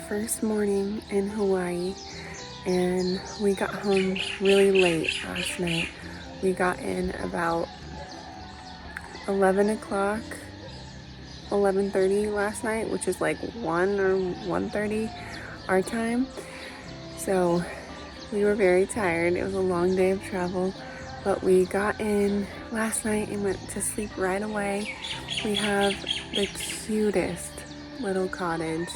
first morning in Hawaii, and we got home really late last night. We got in about 11 o'clock, 11:30 last night, which is like 1 or 1:30 our time. So we were very tired. It was a long day of travel, but we got in last night and went to sleep right away. We have the cutest little cottage.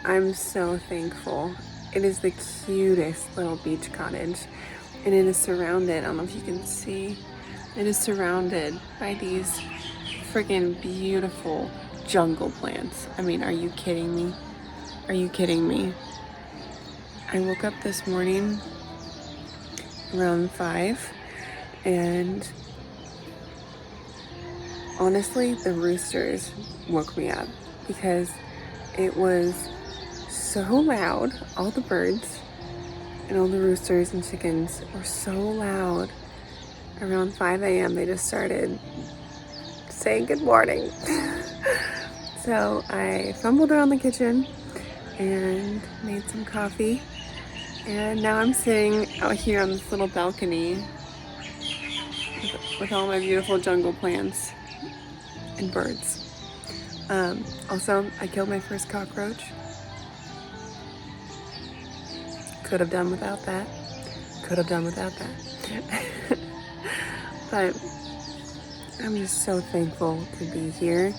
I'm so thankful. It is the cutest little beach cottage, and it is surrounded, I don't know if you can see, it is surrounded by these freaking beautiful jungle plants. I mean, are you kidding me? Are you kidding me? I woke up this morning around 5, and honestly, the roosters woke me up because it was so loud. All the birds and all the roosters and chickens were so loud. Around 5 a.m. they just started saying good morning. So I fumbled around the kitchen and made some coffee, and now I'm sitting out here on this little balcony with all my beautiful jungle plants and birds. Also, I killed my first cockroach. Could have done without that. But I'm just so thankful to be here.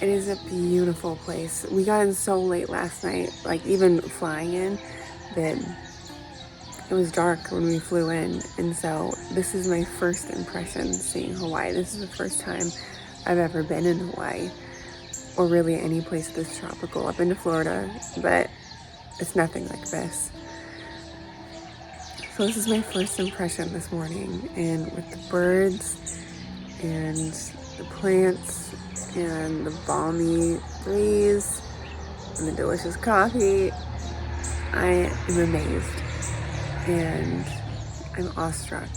It is a beautiful place. We got in so late last night, like even flying in, that it was dark when we flew in. And so this is my first impression seeing Hawaii. This is the first time I've ever been in Hawaii, or really any place this tropical. I've been to Florida, but it's nothing like this. So this is my first impression this morning, and with the birds and the plants and the balmy breeze and the delicious coffee, I am amazed and I'm awestruck.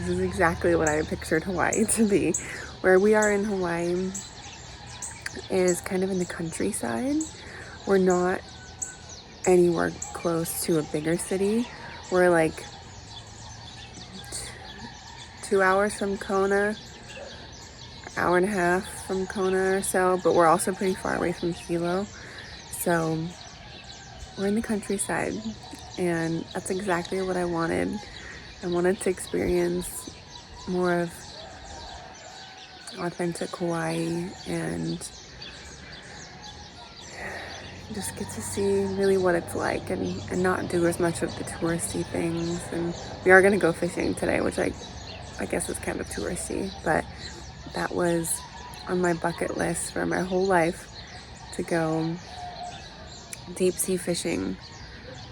This is exactly what I pictured Hawaii to be. Where we are in Hawaii is kind of in the countryside. We're not anywhere close to a bigger city. We're like 2 hours from Kona, hour and a half from Kona or so, but we're also pretty far away from Hilo. So we're in the countryside, and that's exactly what I wanted. I wanted to experience more of authentic Hawaii and just get to see really what it's like, and not do as much of the touristy things. And we are going to go fishing today, which I guess is kind of touristy, but that was on my bucket list for my whole life, to go deep sea fishing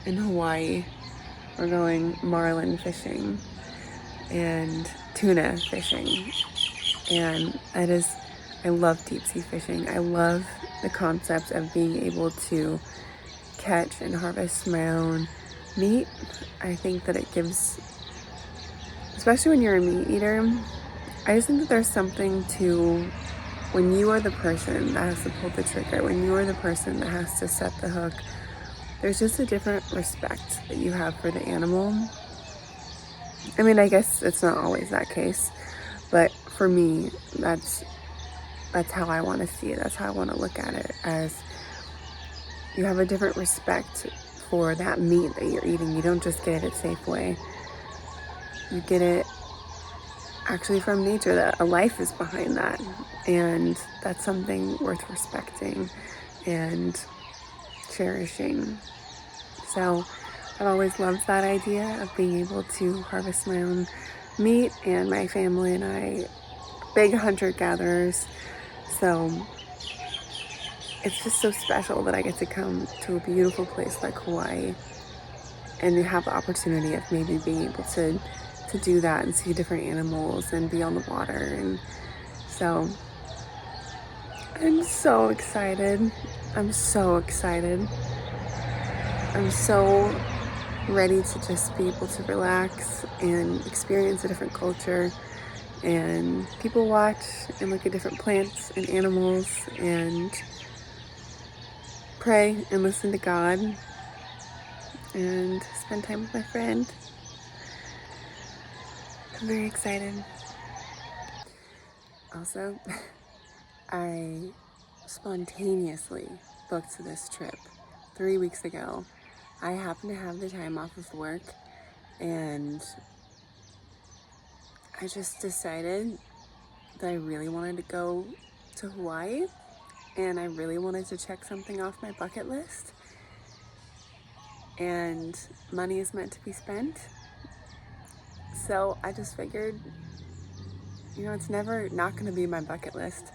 in Hawaii. We're going marlin fishing and tuna fishing, and I love deep sea fishing. I love the concept of being able to catch and harvest my own meat. I think that it gives, especially when you're a meat eater, I just think that there's something to when you are the person that has to pull the trigger, when you are the person that has to set the hook. There's just a different respect that you have for the animal. I mean, I guess it's not always that case, but for me, that's how I want to see it. That's how I want to look at it, as you have a different respect for that meat that you're eating. You don't just get it at Safeway. You get it actually from nature, that a life is behind that, and that's something worth respecting and cherishing. So I've always loved that idea of being able to harvest my own meat, and my family and I, big hunter-gatherers. So it's just so special that I get to come to a beautiful place like Hawaii and have the opportunity of maybe being able to do that and see different animals and be on the water. And so I'm so excited. I'm so ready to just be able to relax and experience a different culture and people watch and look at different plants and animals and pray and listen to God and spend time with my friend. I'm very excited. Also, I spontaneously booked this trip 3 weeks ago. I happened to have the time off of work, and I just decided that I really wanted to go to Hawaii, and I really wanted to check something off my bucket list. And money is meant to be spent. So I just figured, it's never not going to be my bucket list.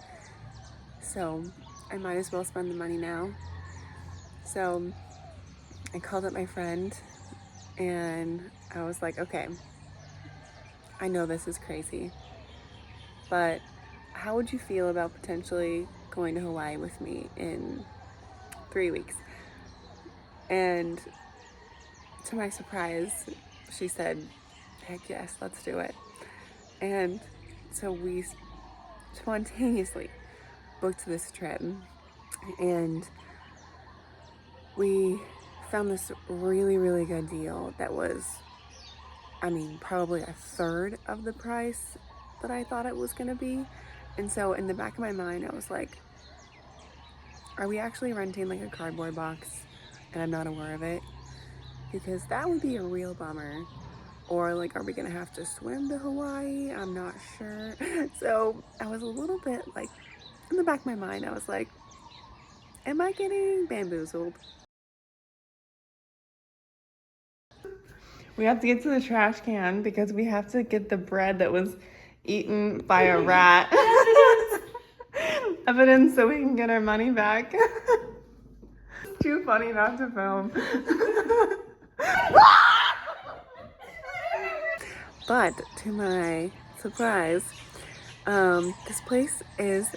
So I might as well spend the money now. So I called up my friend and I was like, okay, I know this is crazy, but how would you feel about potentially going to Hawaii with me in 3 weeks? And to my surprise, she said, heck yes, let's do it. And so we spontaneously booked this trip, and we found this really, really good deal that was, probably a third of the price that I thought it was going to be. And so in the back of my mind, I was like, are we actually renting like a cardboard box and I'm not aware of it? Because that would be a real bummer. Or like, are we gonna have to swim to Hawaii? I'm not sure. So I was a little bit like, in the back of my mind, I was like, am I getting bamboozled? We have to get to the trash can because we have to get the bread that was eaten by a rat. Evidence so we can get our money back. It's too funny not to film. But to my surprise, this place is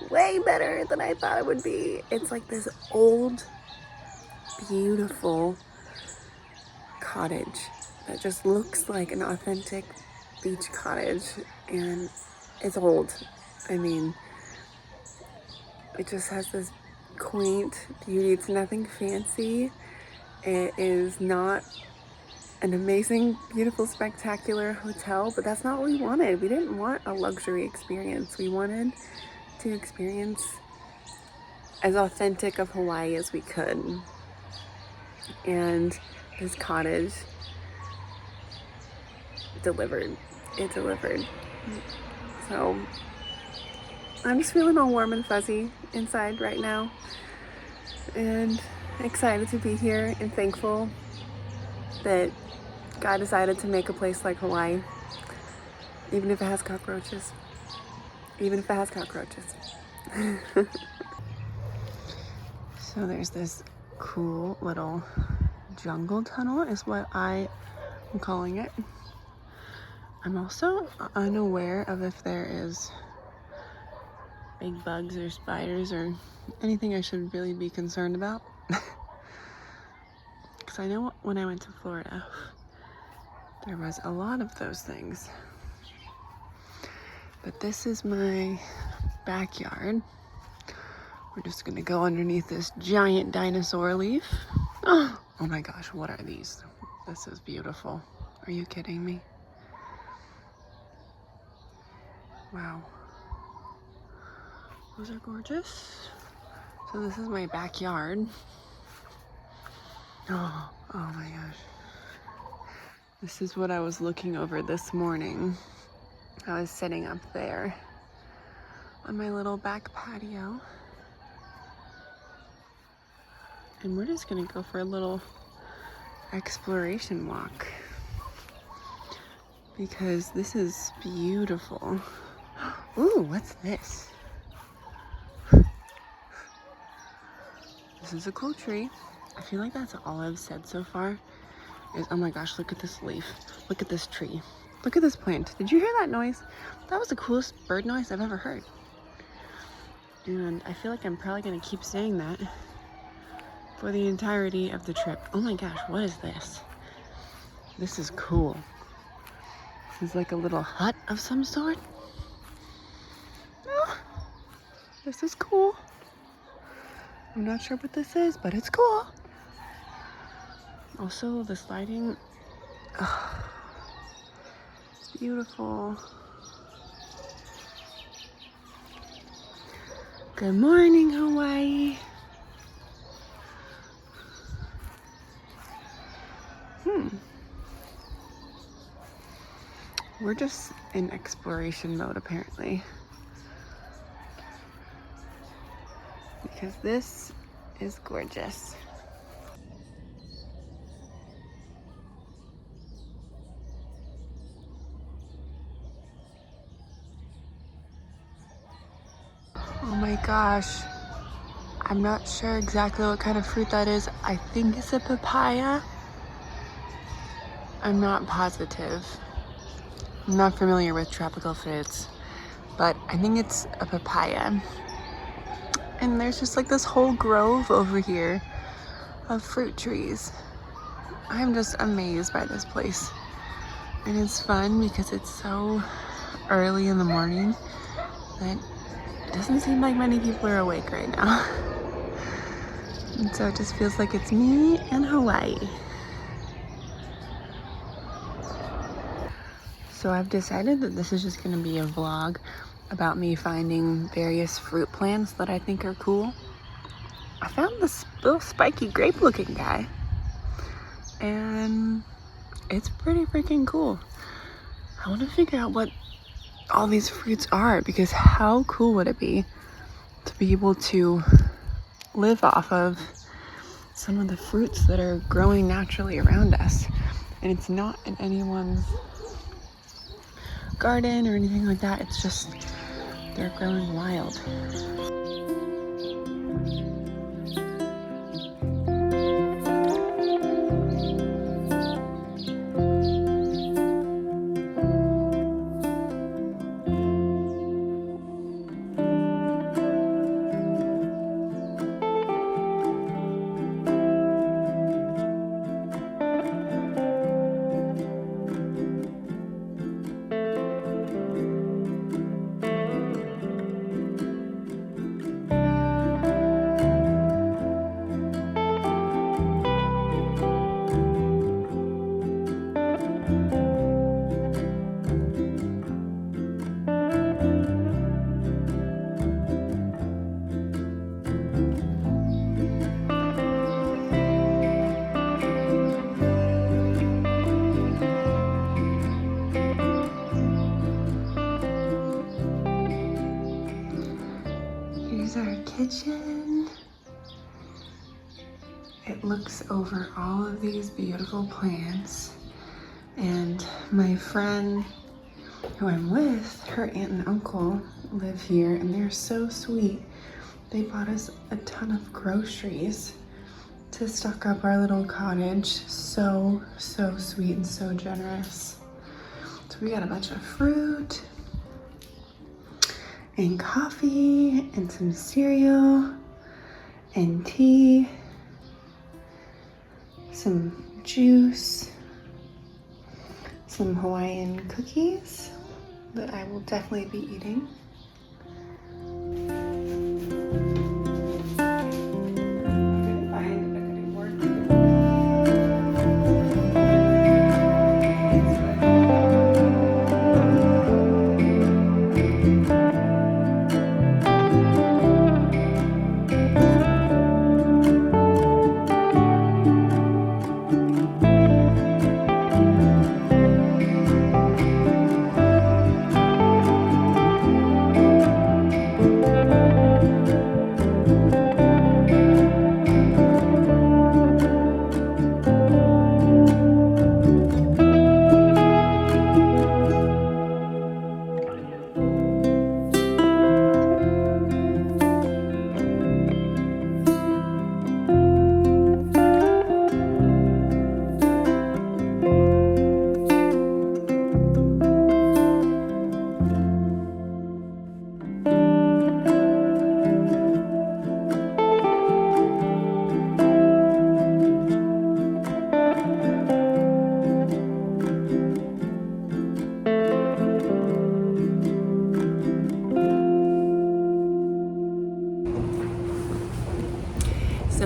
way better than I thought it would be. It's like this old, beautiful cottage that just looks like an authentic beach cottage, and it's old. It just has this quaint beauty. It's nothing fancy. It is not an amazing, beautiful, spectacular hotel, but that's not what we wanted. We didn't want a luxury experience. We wanted to experience as authentic of Hawaii as we could. And this cottage delivered. It delivered. So I'm just feeling all warm and fuzzy inside right now, and excited to be here and thankful that God decided to make a place like Hawaii, even if it has cockroaches. Even if it has cockroaches. So there's this cool little jungle tunnel is what I am calling it. I'm also unaware of if there is big bugs or spiders or anything I should really be concerned about. Because I know when I went to Florida, there was a lot of those things. But this is my backyard. We're just gonna go underneath this giant dinosaur leaf. Oh my gosh, what are these? This is beautiful. Are you kidding me? Wow. Those are gorgeous. So this is my backyard. Oh my gosh. This is what I was looking over this morning. I was sitting up there on my little back patio. And we're just gonna go for a little exploration walk because this is beautiful. Ooh, what's this? This is a cool tree. I feel like that's all I've said so far is, oh my gosh, look at this leaf. Look at this tree. Look at this plant. Did you hear that noise? That was the coolest bird noise I've ever heard. And I feel like I'm probably gonna keep saying that for the entirety of the trip. Oh my gosh, what is this? This is cool. This is like a little hut of some sort. Oh, this is cool. I'm not sure what this is, but it's cool. Also, this lighting, it's beautiful. Good morning, Hawaii. We're just in exploration mode, apparently. Because this is gorgeous. Oh my gosh. I'm not sure exactly what kind of fruit that is. I think it's a papaya. I'm not positive. I'm not familiar with tropical fruits, but I think it's a papaya. And there's just like this whole grove over here of fruit trees. I'm just amazed by this place. And it's fun because it's so early in the morning that it doesn't seem like many people are awake right now. And so it just feels like it's me and Hawaii. So I've decided that this is just gonna be a vlog about me finding various fruit plants that I think are cool. I found this little spiky grape looking guy and it's pretty freaking cool. I want to figure out what all these fruits are, because how cool would it be to be able to live off of some of the fruits that are growing naturally around us, and it's not in anyone's garden or anything like that. It's just they're growing wild. Here's our kitchen. It looks over all of these beautiful plants. And my friend who I'm with, her aunt and uncle live here and they're so sweet. They bought us a ton of groceries to stock up our little cottage. So sweet and so generous. So we got a bunch of fruit and coffee and some cereal and tea, some juice, some Hawaiian cookies that I will definitely be eating.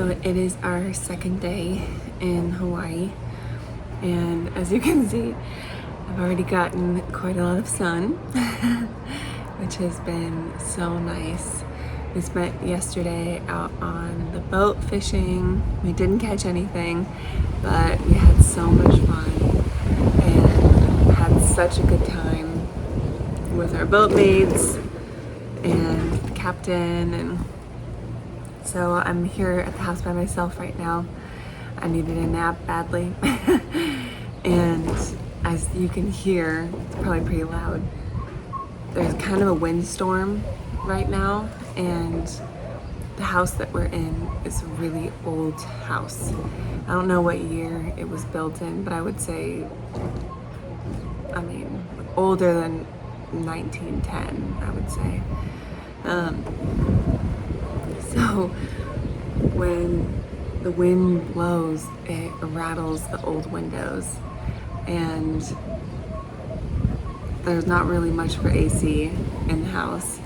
So it is our second day in Hawaii, and as you can see, I've already gotten quite a lot of sun, which has been so nice. We spent yesterday out on the boat fishing. We didn't catch anything, but we had so much fun and had such a good time with our boat mates and the captain. And so I'm here at the house by myself right now. I needed a nap badly. And as you can hear, it's probably pretty loud, there's kind of a windstorm right now, and the house that we're in is a really old house. I don't know what year it was built in, but I would say, older than 1910, I would say. So when the wind blows, it rattles the old windows, and there's not really much for AC in the house,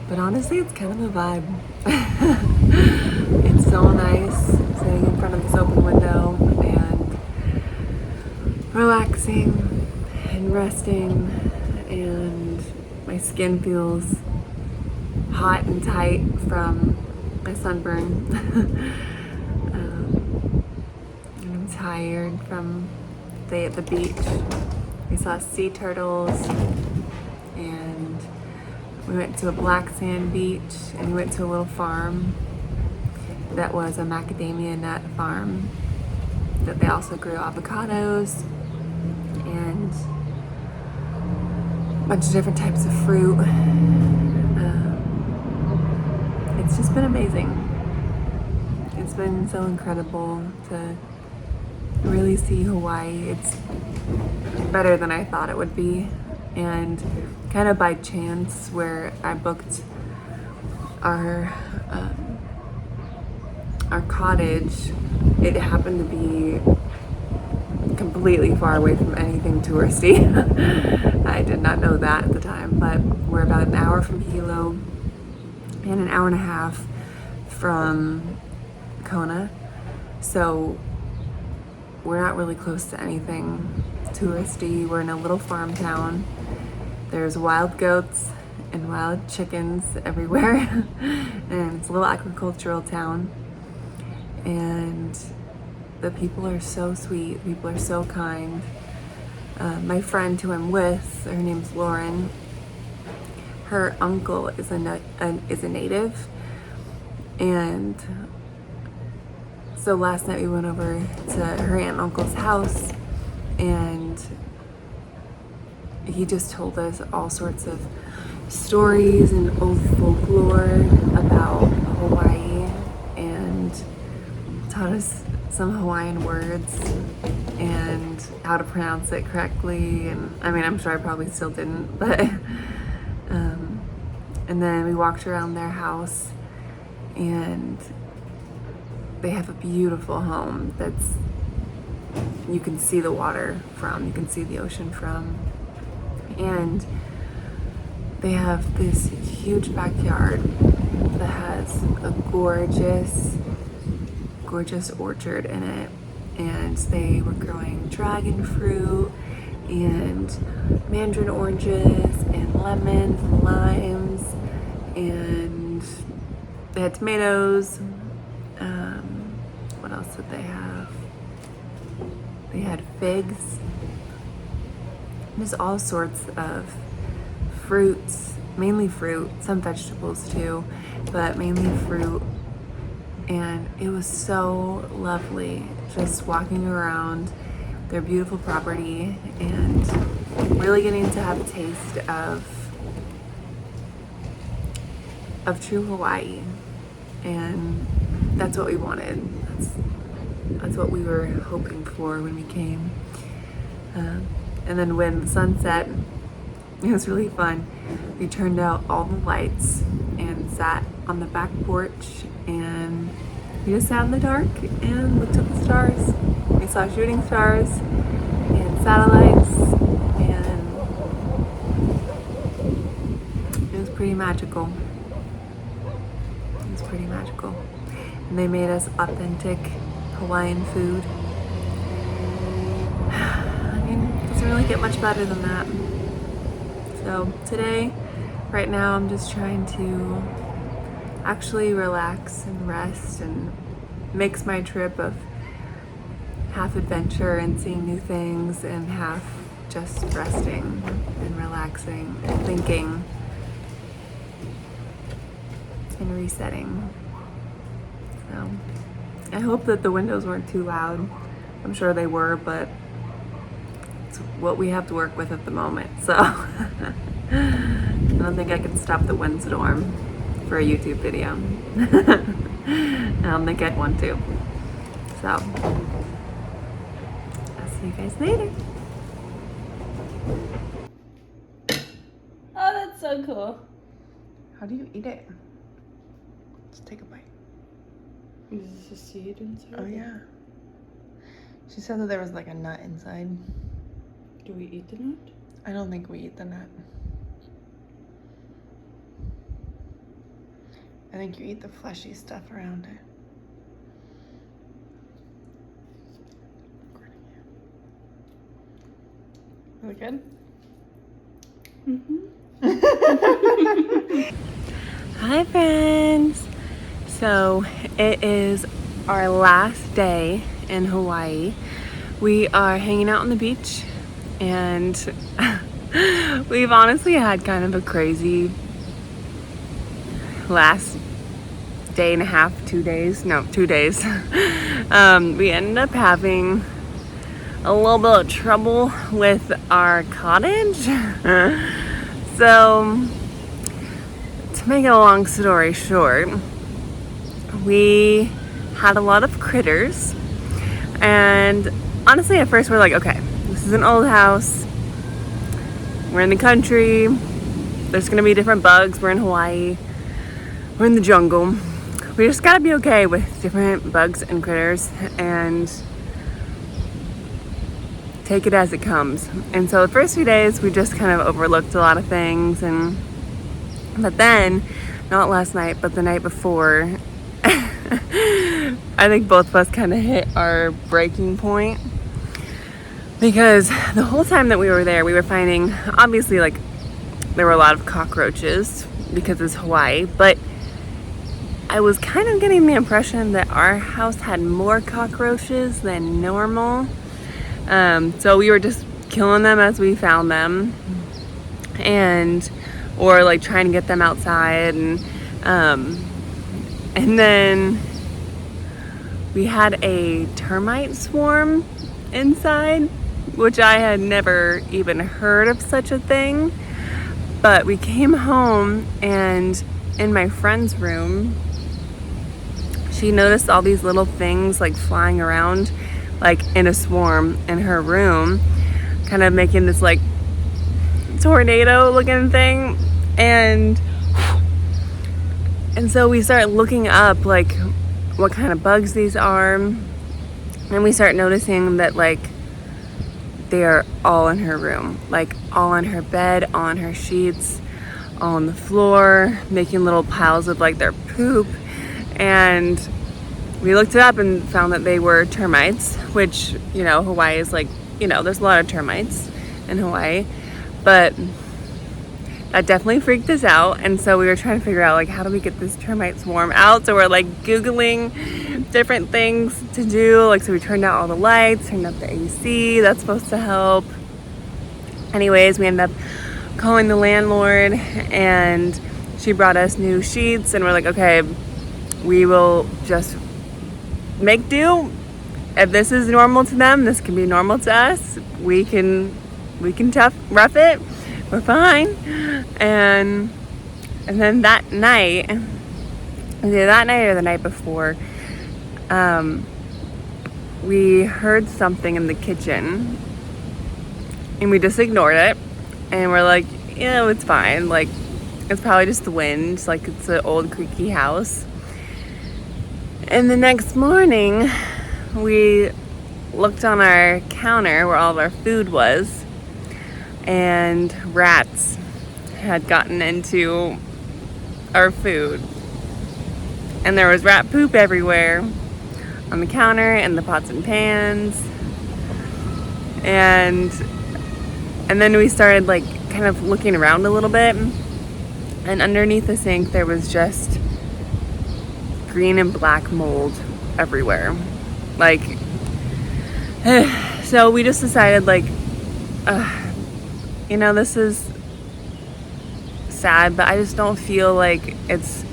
but honestly it's kind of a vibe. It's so nice sitting in front of this open window and relaxing and resting, and my skin feels hot and tight from my sunburn. And I'm tired from the day at the beach. We saw sea turtles, and we went to a black sand beach, and we went to a little farm that was a macadamia nut farm that they also grew avocados and a bunch of different types of fruit. It's just been amazing. It's been so incredible to really see Hawaii. It's better than I thought it would be, and kind of by chance, where I booked our cottage, it happened to be completely far away from anything touristy. I did not know that at the time, but we're about an hour from Hilo and an hour and a half from Kona, so we're not really close to anything touristy. We're in a little farm town. There's wild goats and wild chickens everywhere. And it's a little agricultural town, and the people are so sweet. People are so kind. My friend who I'm with, her name's Lauren, her uncle is a native, and so last night we went over to her aunt and uncle's house, and he just told us all sorts of stories and old folklore about Hawaii, and taught us some Hawaiian words and how to pronounce it correctly. And I'm sure I probably still didn't, but and then we walked around their house, and they have a beautiful home that's, you can see the water from, you can see the ocean from, and they have this huge backyard that has a gorgeous orchard in it, and they were growing dragon fruit and mandarin oranges and lemons and limes, and they had tomatoes. What else did they have? They had figs. There's all sorts of fruits, mainly fruit, some vegetables too, but mainly fruit. And it was so lovely just walking around their beautiful property and really getting to have a taste of true Hawaii. And that's what we wanted. That's what we were hoping for when we came. And then when the sun set, it was really fun. We turned out all the lights and sat on the back porch, and we just sat in the dark and looked at the stars. We saw shooting stars and satellites, and it was pretty magical. and they made us authentic Hawaiian food. I mean, it doesn't really get much better than that. So today, right now, I'm just trying to actually relax and rest and mix my trip of half adventure and seeing new things and half just resting and relaxing and thinking and resetting. So I hope that the windows weren't too loud. I'm sure they were, but it's what we have to work with at the moment. So I don't think I can stop the windstorm for a YouTube video. I don't think I'd want to. So I'll see you guys later. Oh, that's so cool. How do you eat it? Let's take a bite. Is this a seed inside? Oh yeah. She said that there was like a nut inside. Do we eat the nut? I don't think we eat the nut. I think you eat the fleshy stuff around it. Is it good? Hi friends! So it is our last day in Hawaii. We are hanging out on the beach and we've honestly had kind of a crazy last day and a half, 2 days. No, 2 days. We ended up having a little bit of trouble with our cottage. So, to make a long story short, we had a lot of critters, and honestly at first we're like, okay, this is an old house, we're in the country, there's gonna be different bugs, we're in Hawaii, we're in the jungle, we just gotta be okay with different bugs and critters and take it as it comes. And so the first few days we just kind of overlooked a lot of things, but then, not last night, but the night before, I think both of us kind of hit our breaking point, because the whole time that we were there we were finding, obviously, like, there were a lot of cockroaches because it's Hawaii, but I was kind of getting the impression that our house had more cockroaches than normal. So we were just killing them as we found them, or like trying to get them outside, and then we had a termite swarm inside, which I had never even heard of such a thing. But we came home, and in my friend's room, she noticed all these little things like flying around, like in a swarm in her room, kind of making this like tornado looking thing. And so we start looking up like what kind of bugs these are, and we start noticing that like they are all in her room, like all on her bed, on her sheets, all on the floor, making little piles of like their poop. And we looked it up and found that they were termites, which, you know, Hawaii is like, you know, there's a lot of termites in Hawaii, but that definitely freaked us out. And so we were trying to figure out like, how do we get this termite swarm out? So we're like Googling different things to do. Like, so we turned out all the lights, turned up the AC, that's supposed to help. Anyways, we ended up calling the landlord, and she brought us new sheets, and we're like, okay, we will just make do. If this is normal to them, this can be normal to us. We can rough it. We're fine. And then that night, either that night or the night before, we heard something in the kitchen, and we just ignored it, and we're like, you know, it's fine. Like, it's probably just the wind. Like, it's an old creaky house. And the next morning, we looked on our counter where all of our food was, and rats had gotten into our food. and there was rat poop everywhere on the counter and the pots and pans. And then we started like kind of looking around a little bit, and underneath the sink there was just green and black mold everywhere. Like, so we just decided like, you know, this is sad, but I just don't feel like it's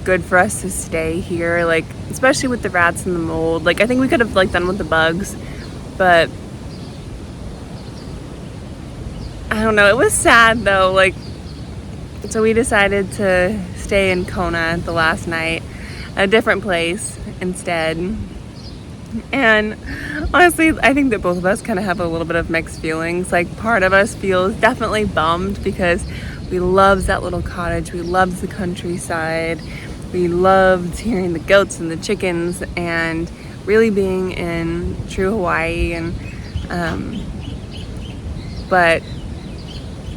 good for us to stay here, like especially with the rats and the mold. Like I think we could have like done with the bugs, but I don't know, it was sad though. Like, so we decided to stay in Kona the last night, a different place instead. And honestly, I think that both of us kind of have a little bit of mixed feelings. Like, part of us feels definitely bummed because we loved that little cottage, we loved the countryside, we loved hearing the goats and the chickens and really being in true Hawaii. And but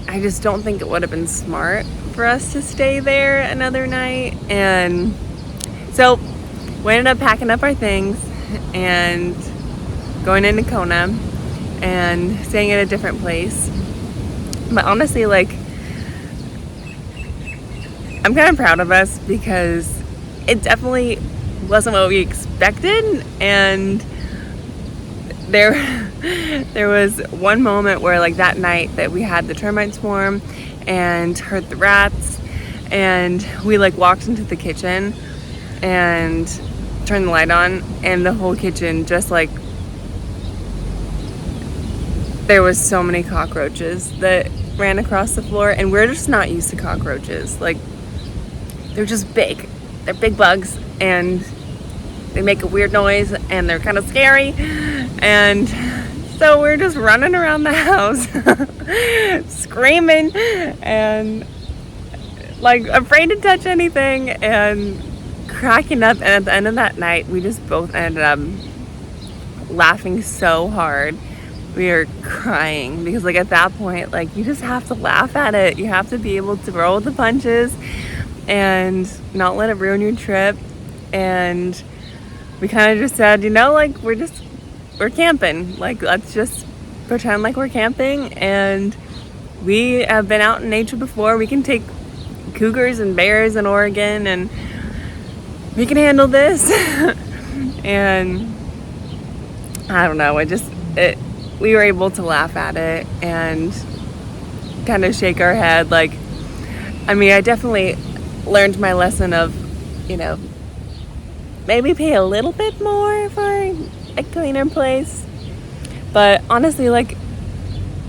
I just don't think it would have been smart for us to stay there another night. And so we ended up packing up our things and going into Kona and staying at a different place. But honestly, like, I'm kind of proud of us because it definitely wasn't what we expected. And there was one moment where, like, that night that we had the termite swarm and heard the rats, and we like walked into the kitchen and turned the light on, and the whole kitchen just like, there was so many cockroaches that ran across the floor, and we're just not used to cockroaches. Like, they're just big. They're big bugs, and they make a weird noise, and they're kind of scary. And so we're just running around the house screaming and like afraid to touch anything and cracking up. And at the end of that night, we just both ended up laughing so hard. We were crying because, like, at that point, like, you just have to laugh at it. You have to be able to roll with the punches and not let it ruin your trip. And we kind of just said, you know, like, we're camping. Like, let's just pretend like we're camping, and we have been out in nature before. We can take cougars and bears in Oregon, and we can handle this. And I don't know, we were able to laugh at it and kind of shake our head. Like, I mean, I definitely learned my lesson of, you know, maybe pay a little bit more for a cleaner place. But honestly, like,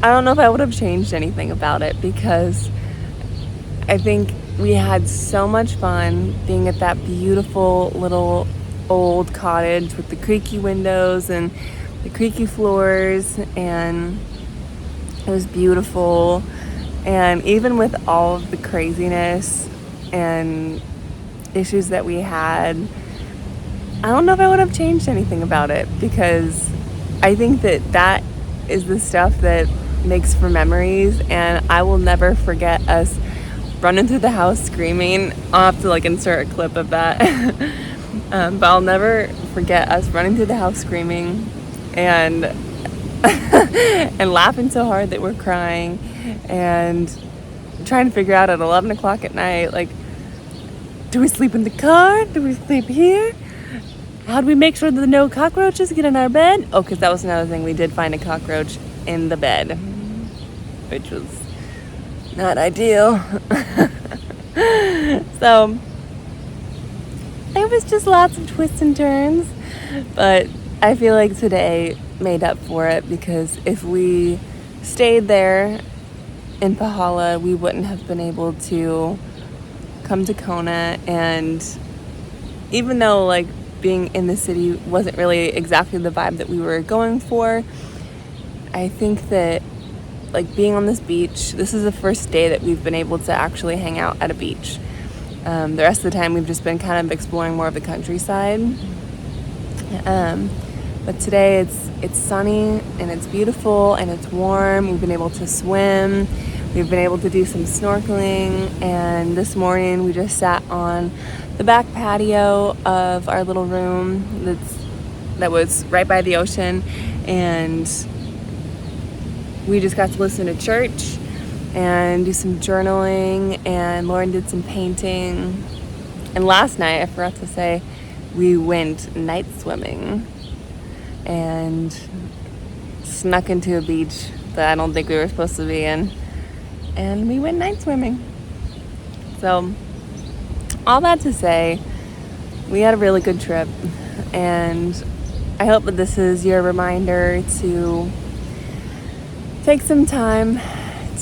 I don't know if I would have changed anything about it, because I think we had so much fun being at that beautiful little old cottage with the creaky windows and the creaky floors, and it was beautiful. And even with all of the craziness and issues that we had, I don't know if I would have changed anything about it, because I think that is the stuff that makes for memories. And I will never forget us running through the house screaming. I'll have to like insert a clip of that. But I'll never forget us running through the house screaming and and laughing so hard that we're crying, and trying to figure out at 11 o'clock at night, like, do we sleep in the car? Do we sleep here? How do we make sure that no cockroaches get in our bed? Oh, because that was another thing. We did find a cockroach in the bed, which was not ideal. So there was just lots of twists and turns, but I feel like today made up for it, because if we stayed there in Pahala, we wouldn't have been able to come to Kona. And even though, like, being in the city wasn't really exactly the vibe that we were going for, I think that, like, being on this beach, this is the first day that we've been able to actually hang out at a beach. The rest of the time we've just been kind of exploring more of the countryside. But today it's sunny and it's beautiful and it's warm. We've been able to swim. We've been able to do some snorkeling. And this morning we just sat on the back patio of our little room that was right by the ocean, and we just got to listen to church and do some journaling, and Lauren did some painting. And last night, I forgot to say, we went night swimming and snuck into a beach that I don't think we were supposed to be in, and we went night swimming. So all that to say, we had a really good trip, and I hope that this is your reminder to take some time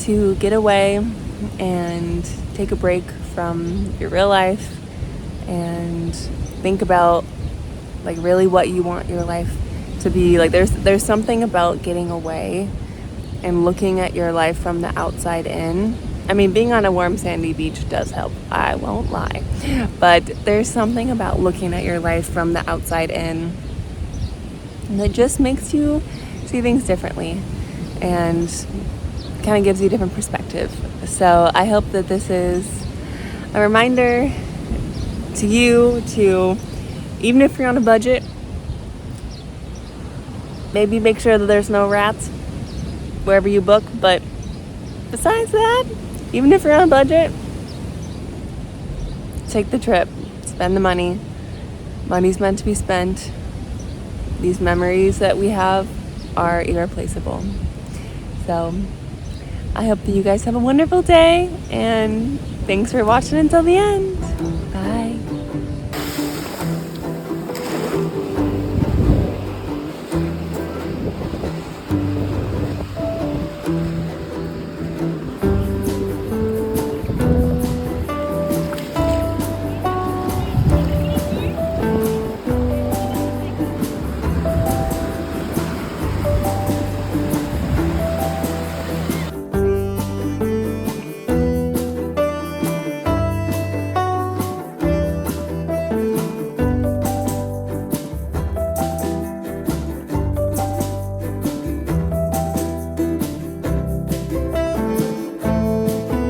to get away and take a break from your real life and think about like really what you want your life to be. Like there's something about getting away and looking at your life from the outside in. I mean, being on a warm sandy beach does help, I won't lie, but there's something about looking at your life from the outside in that just makes you see things differently and kind of gives you a different perspective. So I hope that this is a reminder to you to, even if you're on a budget, maybe make sure that there's no rats wherever you book. But besides that, even if you're on a budget, take the trip, spend the money. Money's meant to be spent. These memories that we have are irreplaceable. So I hope that you guys have a wonderful day, and thanks for watching until the end.